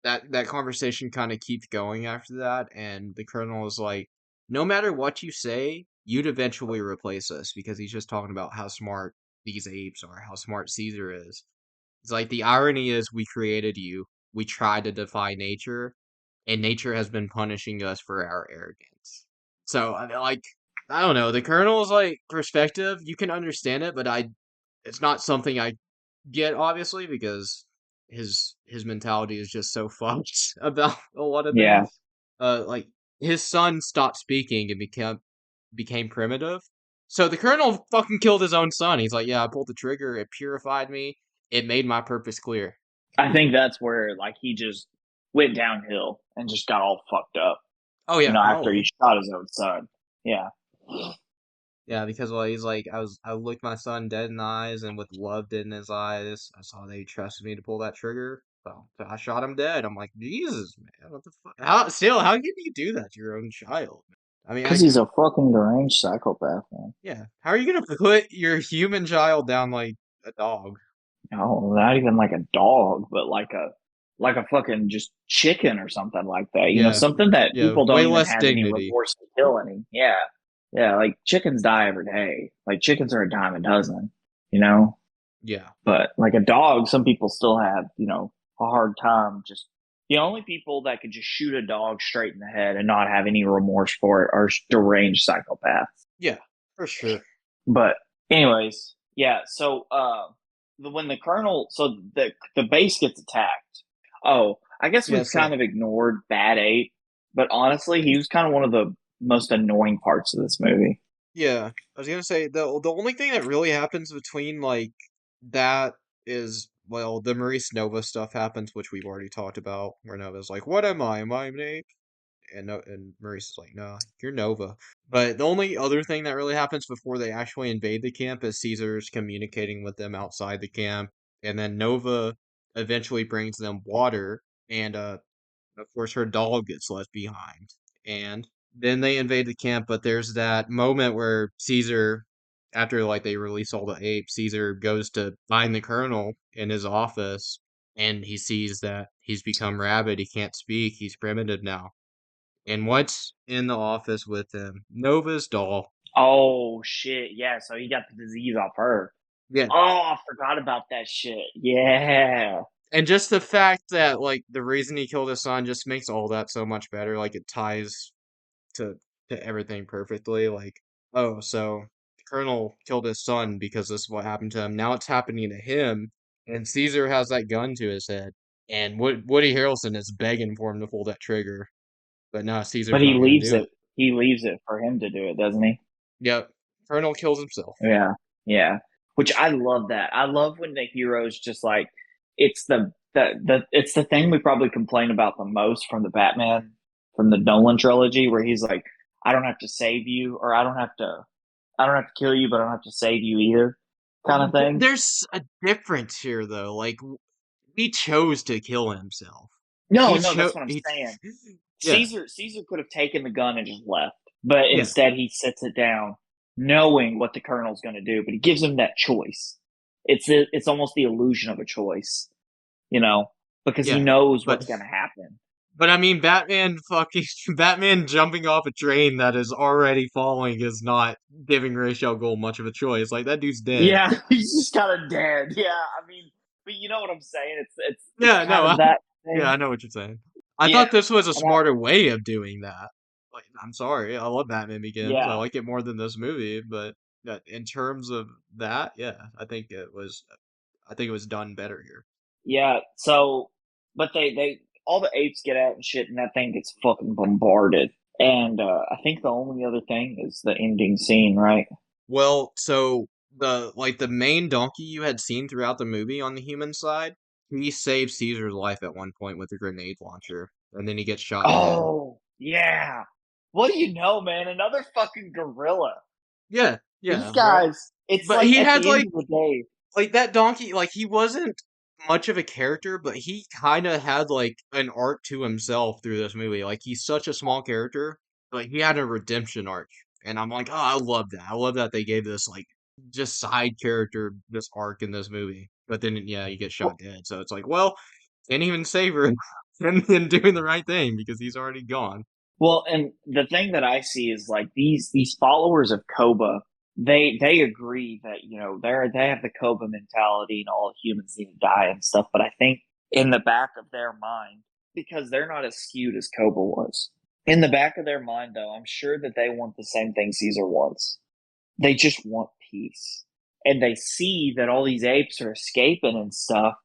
that conversation kind of keeps going after that, and the Colonel is like, no matter what you say, you'd eventually replace us, because he's just talking about how smart these apes are, how smart Caesar is. It's like, the irony is we created you, we tried to defy nature, and nature has been punishing us for our arrogance. So, I mean, like, I don't know, the Colonel's, like, perspective, you can understand it, but it's not something I get, obviously, because his mentality is just so fucked about a lot of Yeah. things. Like, his son stopped speaking and became primitive. So the Colonel fucking killed his own son. He's like, yeah, I pulled the trigger, it purified me, it made my purpose clear. I think that's where he just went downhill and just got all fucked up. Oh yeah, After he probably. shot his own son. Yeah. Yeah, because he's like, I looked my son dead in the eyes, and with love in his eyes, I saw that he trusted me to pull that trigger. So I shot him dead. I'm like, Jesus, man, what the fuck? How can you do that to your own child? I mean, Because he's a fucking deranged psychopath, man. yeah. How are you gonna put your human child down like a dog? No, not even like a dog, but like a fucking just chicken or something like that. Yeah, something that yeah, people don't way even less have any dignity. remorse to kill any. Yeah. Yeah, like chickens die every day. Like chickens are a dime a dozen, Yeah, But like a dog, some people still have, a hard time just the only people that could just shoot a dog straight in the head and not have any remorse for it are deranged psychopaths. yeah, for sure. But anyways, yeah, so when the colonel, so the base gets attacked. Oh, I guess Yeah, we've so kind of ignored Bad Ape, but honestly, he was kind of one of the most annoying parts of this movie. yeah, I was gonna say the only thing that really happens between like that is, well, the Maurice Nova stuff happens, which we've already talked about, where Nova's like, "What am I? Am I an ape?" And Maurice is like, "No, you're Nova." But the only other thing that really happens before they actually invade the camp is Caesar's communicating with them outside the camp, and then Nova eventually brings them water, and of course her dog gets left behind, and then they invade the camp. But there's that moment where Caesar, after like they release all the apes, Caesar goes to find the colonel in his office, and he sees that he's become rabid, he can't speak, he's primitive now. And what's in the office with him? Nova's doll. Oh shit, yeah, so he got the disease off her. Yeah. Oh, I forgot about that shit. Yeah. And just the fact that, like, the reason he killed his son just makes all that so much better. Like, it ties to everything perfectly. Like, oh, so the Colonel killed his son because this is what happened to him. Now it's happening to him, and Caesar has that gun to his head. And Woody Harrelson is begging for him to pull that trigger. But no, But Caesar's he not going to leaves do it. it. He leaves it for him to do it, doesn't he? Yep. Colonel kills himself. Yeah. Yeah. Which I love that. I love when the heroes just like it's it's the thing we probably complain about the most from the Batman from the Nolan trilogy where he's like, I don't have to save you or I don't have to kill you, but I don't have to save you either kind of thing. There's a difference here, though. Like, he chose to kill himself. No, He no, that's what I'm he, saying. yeah, Caesar could have taken the gun and just left, but yeah, instead he sets it down, knowing what the colonel's going to do. But he gives him that choice. It's almost the illusion of a choice, because he yeah. knows But what's going to happen. but I mean, Batman jumping off a train that is already falling is not giving Ra's al Ghul much of a choice. Like that dude's dead. Yeah, he's just kind of dead. Yeah, I mean, but you know what I'm saying? It's Yeah, kind no, of that yeah, thing. I know what you're saying. I Yeah, thought this was a and I, smarter way of doing that. Like, I'm sorry, I love Batman Begins. I yeah, like it more than this movie, but in terms of that, yeah, I think it was done better here. yeah. So, but they all the apes get out and shit, and that thing gets fucking bombarded. And I think the only other thing is the ending scene, right? Well, so the main donkey you had seen throughout the movie on the human side, he saves Caesar's life at one point with a grenade launcher, and then he gets shot dead. Oh, yeah. What do you know, man? Another fucking gorilla. Yeah, These yeah, right. guys, it's But like he at had the end of the day. like that donkey, like he wasn't much of a character, but he kind of had like an arc to himself through this movie. Like he's such a small character, but he had a redemption arc, and I'm like, oh, I love that. I love that they gave this like just side character this arc in this movie. But then yeah, he gets shot dead, so it's like, well, can't even save her and doing the right thing because he's already gone. Well, and the thing that I see is like these followers of Koba, they agree that they have the Koba mentality and all humans need to die and stuff. But I think in the back of their mind, because they're not as skewed as Koba was, in the back of their mind though, I'm sure that they want the same thing Caesar wants. They just want peace, and they see that all these apes are escaping and stuff,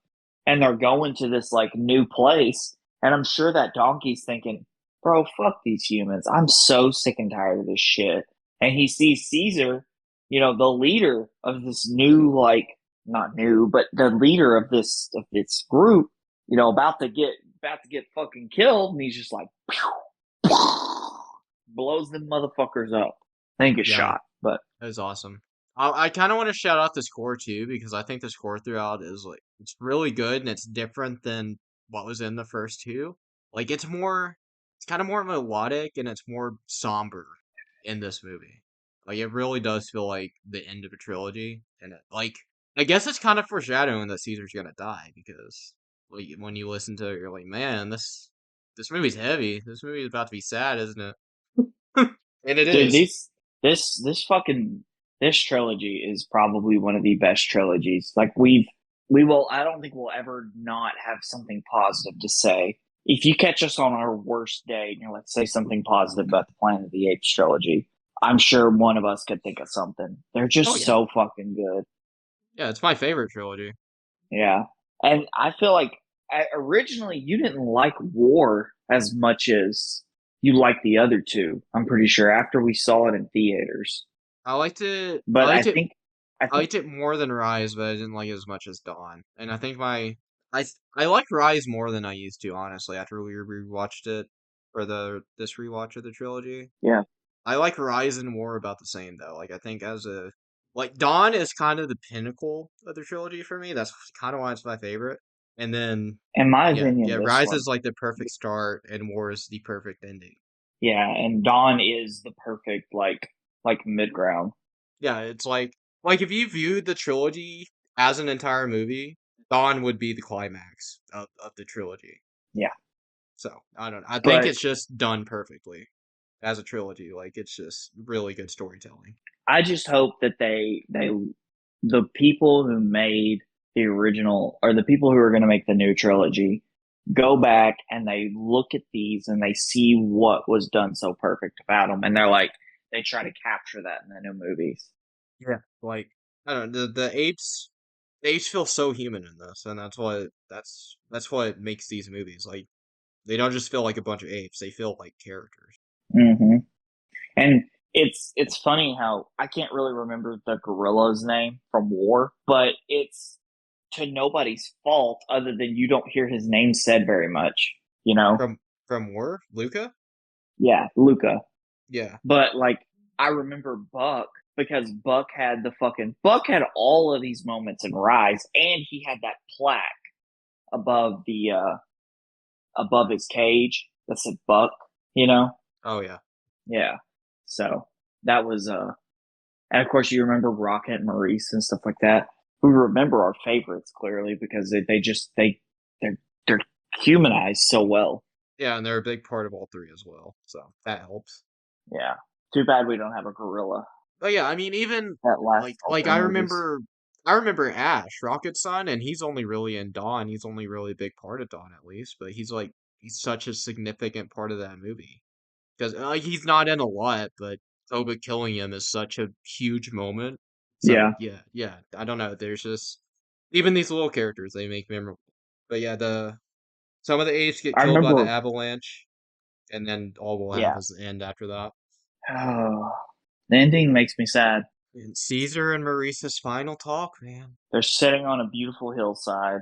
and they're going to this like new place. And I'm sure that donkey's thinking, bro, fuck these humans. I'm so sick and tired of this shit. And he sees Caesar, the leader of this new, like, not new, but the leader of this group, about to get fucking killed, and he's just like, pew, blows them motherfuckers up. I think it's Yeah, shot, but that was awesome. I kind of want to shout out the score too because I think the score throughout is like it's really good and it's different than what was in the first two. Like it's kind of more melodic and it's more somber in this movie. Like it really does feel like the end of a trilogy, and I guess it's kind of foreshadowing that Caesar's gonna die because like when you listen to it, you're like, man, this movie's heavy. This movie is about to be sad, isn't it? And it dude, is. this fucking this trilogy is probably one of the best trilogies. Like we will. I don't think we'll ever not have something positive to say. If you catch us on our worst day, let's say something positive about the Planet of the Apes trilogy, I'm sure one of us could think of something. They're Oh just yeah. so fucking good. Yeah, it's my favorite trilogy. Yeah, and I feel like originally you didn't like War as much as you liked the other two. I'm pretty sure after we saw it in theaters. I liked it. But I I think liked it more than Rise, but I didn't like it as much as Dawn. And I think I like Rise more than I used to, honestly. After we rewatched it for this rewatch of the trilogy, yeah. I like Rise and War about the same though. Like I think Dawn is kind of the pinnacle of the trilogy for me. That's kind of why it's my favorite. And then In my yeah, opinion, this Rise one, is like the perfect start, and War is the perfect ending. yeah, and Dawn is the perfect like mid ground. Yeah, it's like if you viewed the trilogy as an entire movie, Dawn would be the climax of the trilogy. Yeah, So I don't know. I think but it's just done perfectly as a trilogy. Like it's just really good storytelling. I just hope that the people who made the original or the people who are going to make the new trilogy go back and they look at these and they see what was done so perfect about them, and they try to capture that in the new movies. Yeah. Like I don't know, the apes feel so human in this, and that's what makes these movies. Like they don't just feel like a bunch of apes, they feel like characters. Hmm. And it's funny how I can't really remember the gorilla's name from War, but it's to nobody's fault other than you don't hear his name said very much, you know? From War, Luca? Yeah, Luca. Yeah. But like I remember Buck because Buck had all of these moments in Rise, and he had that plaque above the above his cage that said Buck, you know? Oh yeah. Yeah. So that was and of course you remember Rocket and Maurice and stuff like that. We remember our favorites clearly because they're humanized so well. Yeah, and they're a big part of all three as well, so that helps. Yeah. Too bad we don't have a gorilla. But yeah, I mean, even That last like couple movies. I remember Ash, Rocket's son, and he's only really in Dawn. He's only really a big part of Dawn, at least. But he's such a significant part of that movie because he's not in a lot, but Toba killing him is such a huge moment. So Yeah. yeah. I don't know. There's just even these little characters they make memorable. But yeah, the some of the apes get I killed by the remember. avalanche, and then all we'll have Yeah. is the end after that. Oh, the ending makes me sad. And Caesar and Maurice's final talk, man. They're sitting on a beautiful hillside.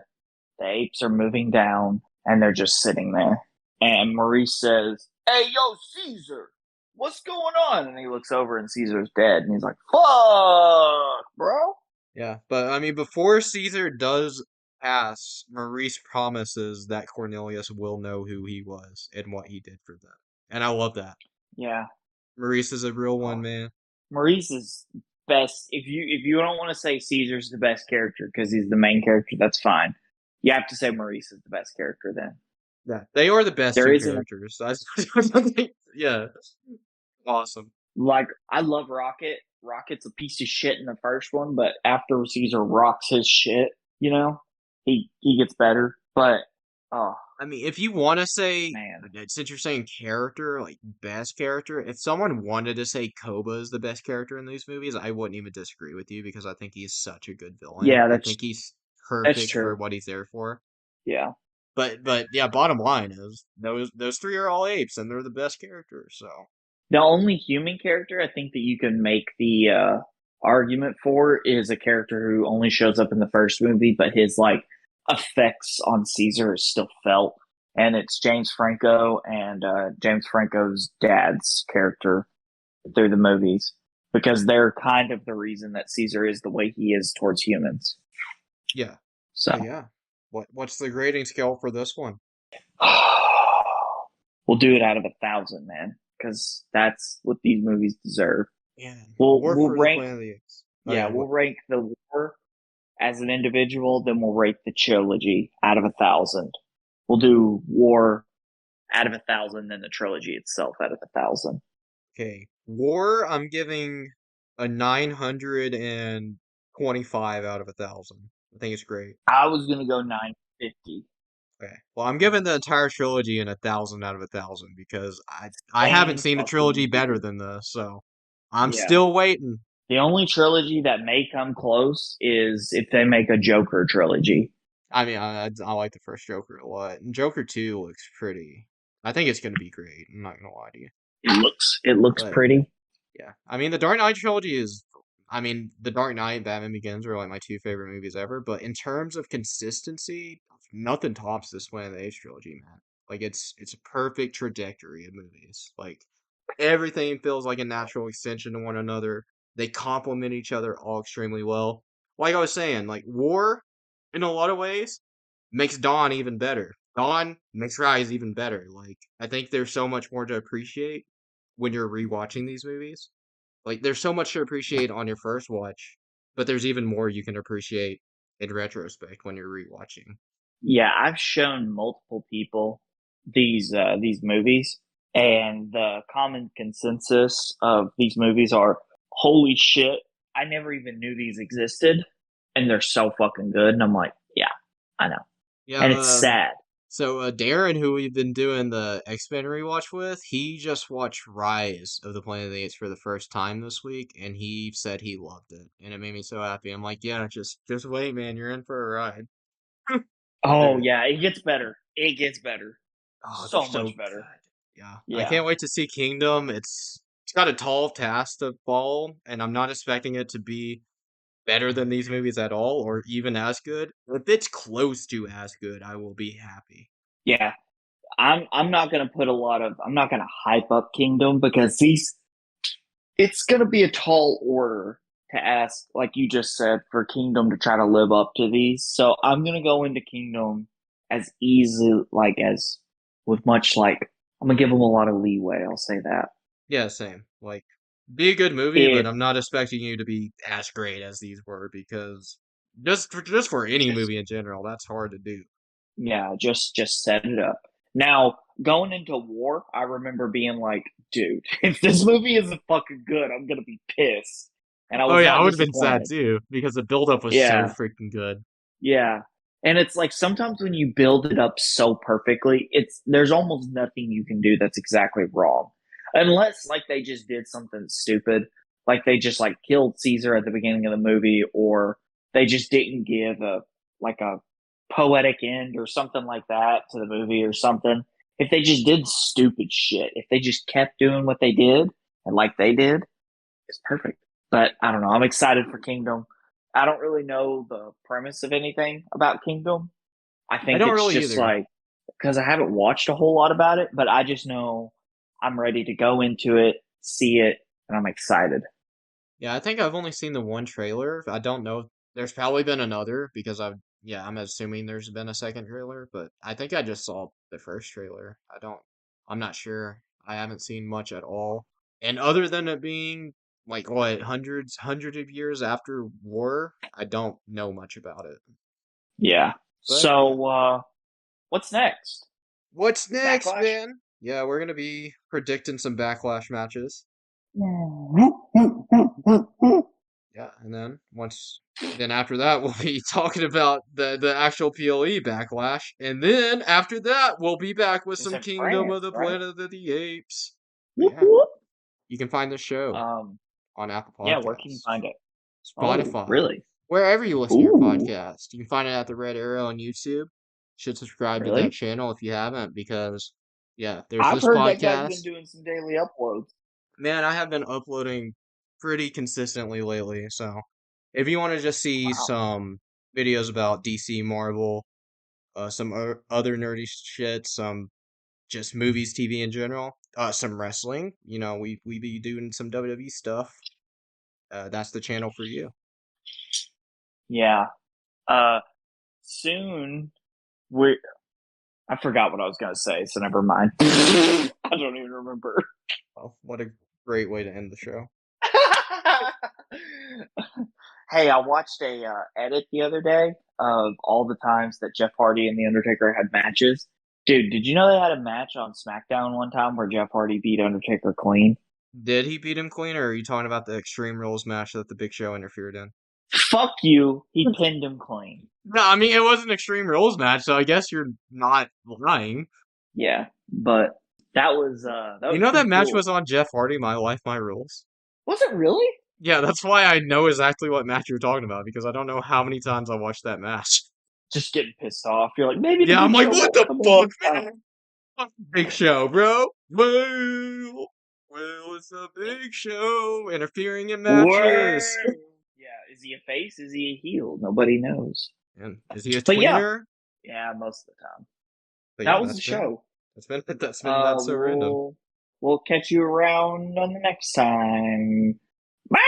The apes are moving down, and they're just sitting there. And Maurice says, "Hey, yo, Caesar, what's going on?" And he looks over, and Caesar's dead. And he's like, "Fuck, bro." Yeah, but I mean, before Caesar does pass, Maurice promises that Cornelius will know who he was and what he did for them. And I love that. Yeah, Maurice is a real one, man. Maurice is best. If you don't want to say Caesar's the best character because he's the main character, that's fine. You have to say Maurice is the best character. Then Yeah, they are the best there two isn't a characters. Yeah, awesome. like I love Rocket. Rocket's a piece of shit in the first one, but after Caesar rocks his shit, he gets better. But oh I mean, if you want to say, man, since you're saying character, like best character, if someone wanted to say Koba is the best character in these movies, I wouldn't even disagree with you because I think he's such a good villain. yeah, I think he's that's perfect for true. what he's there for. Yeah, But yeah, bottom line is those three are all apes and they're the best characters. So the only human character I think that you can make the argument for is a character who only shows up in the first movie, but his like effects on Caesar is still felt, and it's James Franco and James Franco's dad's character through the movies because they're kind of the reason that Caesar is the way he is towards humans. yeah, So yeah. What's the grading scale for this one? we'll do it out of 1,000, man, because that's what these movies deserve. Yeah, We'll War we'll for the rank. Planet of the Apes. Yeah, we'll rank the war as an individual, then we'll rate the trilogy out of 1,000. We'll do war out of 1,000, then the trilogy itself out of 1,000. Okay, War. I'm giving a 925 out of 1,000. I think it's great. I was gonna go 950. Okay. Well, I'm giving the entire trilogy an 1,000 out of 1,000 because I haven't Same seen a trilogy fucking better here. than this, so I'm Yeah. still waiting. The only trilogy that may come close is if they make a Joker trilogy. I mean, I like the first Joker a lot, and Joker 2 looks pretty. I think it's gonna be great. I'm not gonna lie to you. It looks But pretty. yeah, I mean, the Dark Knight trilogy is. I mean, The Dark Knight and Batman Begins are like my two favorite movies ever. But in terms of consistency, nothing tops this Planet of the Apes trilogy, man. Like it's a perfect trajectory of movies. Like everything feels like a natural extension to one another. They complement each other all extremely well. Like I was saying, like War, in a lot of ways, makes Dawn even better. Dawn makes Rise even better. Like I think there's so much more to appreciate when you're rewatching these movies. Like there's so much to appreciate on your first watch, but there's even more you can appreciate in retrospect when you're rewatching. Yeah, I've shown multiple people these movies, and the common consensus of these movies are, "Holy shit, I never even knew these existed, and they're so fucking good." And I'm like, "Yeah, I know," Yeah, and it's sad. so Darren, who we've been doing the X-Men rewatch with, he just watched Rise of the Planet of the Apes for the first time this week, and he said he loved it, and it made me so happy. I'm like, yeah, just wait, man, you're in for a ride. Oh There- yeah, it gets better. It gets better. Oh, So they're so much better. good. Yeah, I Yeah. can't wait to see Kingdom. It's got a tall task to follow, and I'm not expecting it to be better than these movies at all, or even as good. If it's close to as good, I will be happy. Yeah. I'm not gonna I'm not gonna hype up Kingdom because it's gonna be a tall order to ask, like you just said, for Kingdom to try to live up to these. So I'm gonna go into Kingdom as easy, like as with much like I'm gonna give them a lot of leeway. I'll say that. Yeah, same. Like, be a good movie, but If I'm not expecting you to be as great as these were because just for any just movie in general, that's hard to do. yeah, just set it up. Now going into war, I remember being like, dude, if this movie isn't fucking good, I'm gonna be pissed. And I Oh was yeah, I not would have been sad disappointed. too because the buildup was so Yeah, freaking good. yeah. And it's like sometimes when you build it up so perfectly, it's there's almost nothing you can do that's exactly wrong. Unless like they just did something stupid, like they just like killed Caesar at the beginning of the movie, or they just didn't give a like a poetic end or something like that to the movie or something. If they just did stupid shit, if they just kept doing what they did and like they did, it's perfect. But I don't know. I'm excited for Kingdom. I don't really know the premise of anything about Kingdom. I I think don't it's really just either. like because I haven't watched a whole lot about it, but I just know I'm ready to go into it, see it, and I'm excited. Yeah, I think I've only seen the one trailer. I don't know. There's probably been another because I'm assuming there's been a second trailer, but I think I just saw the first trailer. I'm not sure. I haven't seen much at all. And other than it being like what, hundreds of years after war, I don't know much about it. Yeah. But yeah. So what's next? What's next, Backlash? man? Yeah, we're gonna be predicting some backlash matches. Yeah, and then after that we'll be talking about the actual PLE backlash, and then after that we'll be back with It's some in Kingdom of France, the right? Planet of the Apes. But Whoop, yeah, whoop. you can find the show on Apple Yeah, where can you Podcasts, find it? Oh, Spotify, really? wherever you listen to your Ooh, podcast. You can find it at the Red Arrow on YouTube. Should subscribe to that really? channel if you haven't, because yeah, there's I've this heard that guy's been podcast. doing some daily uploads. Man, I have been uploading pretty consistently lately, so if you want to just see Wow. some videos about DC, Marvel, some other nerdy shit, some just movies, TV in general, some wrestling, we be doing some WWE stuff. That's the channel for you. Yeah. Uh, soon we I forgot what I was gonna say, so never mind. I don't even remember. Well, what a great way to end the show. Hey, I watched a edit the other day of all the times that Jeff Hardy and The Undertaker had matches. Dude, did you know they had a match on SmackDown one time where Jeff Hardy beat Undertaker clean? Did he beat him clean, or are you talking about the Extreme Rules match that the Big Show interfered in? Fuck you. He pinned him clean. No, I mean, it was an Extreme Rules match, so I guess you're not lying. Yeah, but that You was know that pretty match cool. was on Jeff Hardy, My Life, My Rules? Was it really? Yeah, that's why I know exactly what match you're talking about, because I don't know how many times I watched that match. Just getting pissed off. You're like, maybe the Yeah, I'm Big like, Show what won't the come in fuck, this time. man? Fuck the Big Show, bro. Well, it's a Big Show interfering in matches. Word. Yeah, is he a face? Is he a heel? Nobody knows. And is he a But yeah, tweener? yeah, most of the time. But yeah, That was the show. that's been that's so random. We'll catch you around on the next time. Bye!